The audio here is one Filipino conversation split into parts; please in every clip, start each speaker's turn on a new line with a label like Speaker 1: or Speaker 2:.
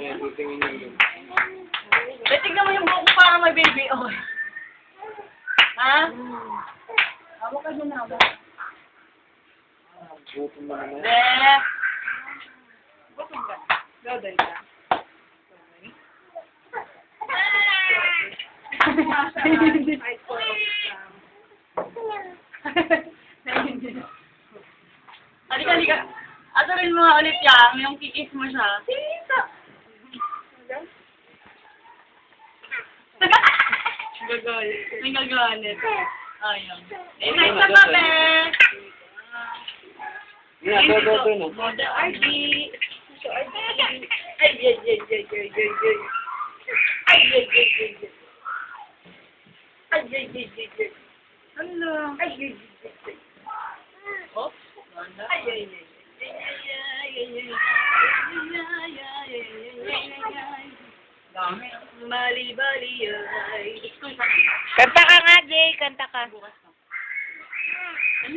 Speaker 1: Ayan, titingin yun dun.
Speaker 2: Tignan mo yung buhok ko para may baby oil. Ha? Hawak ka dyan na.
Speaker 1: Gutom na naman.
Speaker 2: Hindi. Gutom ka. Gawin ka. Halika, halika. Aturin mo nga ulit yan, yung kikis mo siya. Tita! Gagalit. May gagalit. Ayun. Next na kami!
Speaker 1: Yan, do, no?
Speaker 2: Model RD. Ay, ay, ay, ay, ay, ay, ay. Ay, ay, ay, ay, ay. Ay, ay, ay, ay, ay. Ano? Ay, ay, ay, ay. Oh, ganda. Ay, ay, ay. Dami. Mali-bali ay.
Speaker 3: Kanta ka nga, Jay. Kanta ka.
Speaker 2: Ano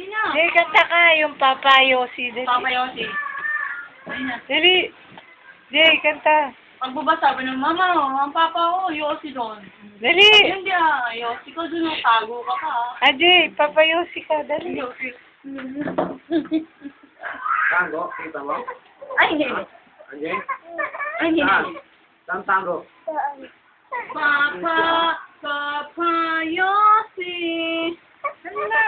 Speaker 2: na?
Speaker 3: Jay, kanta ka. Yung Papa Yossi.
Speaker 2: Papa Yossi. Ayun na.
Speaker 3: Dali. Jay, kanta.
Speaker 2: Pagbabasa ba ng mama, ang papa ko, Yossi doon.
Speaker 3: Dali.
Speaker 2: Hindi Yossi ko doon, tago ka pa.
Speaker 3: Ah, Jay, Papa Yossi ka. Dali.
Speaker 2: Yossi.
Speaker 1: Tango, kita mo?
Speaker 2: Ay, hindi.
Speaker 1: Anjay?
Speaker 2: Ay, hindi.
Speaker 1: Saan tango?
Speaker 2: Papa Yossi. Ano na?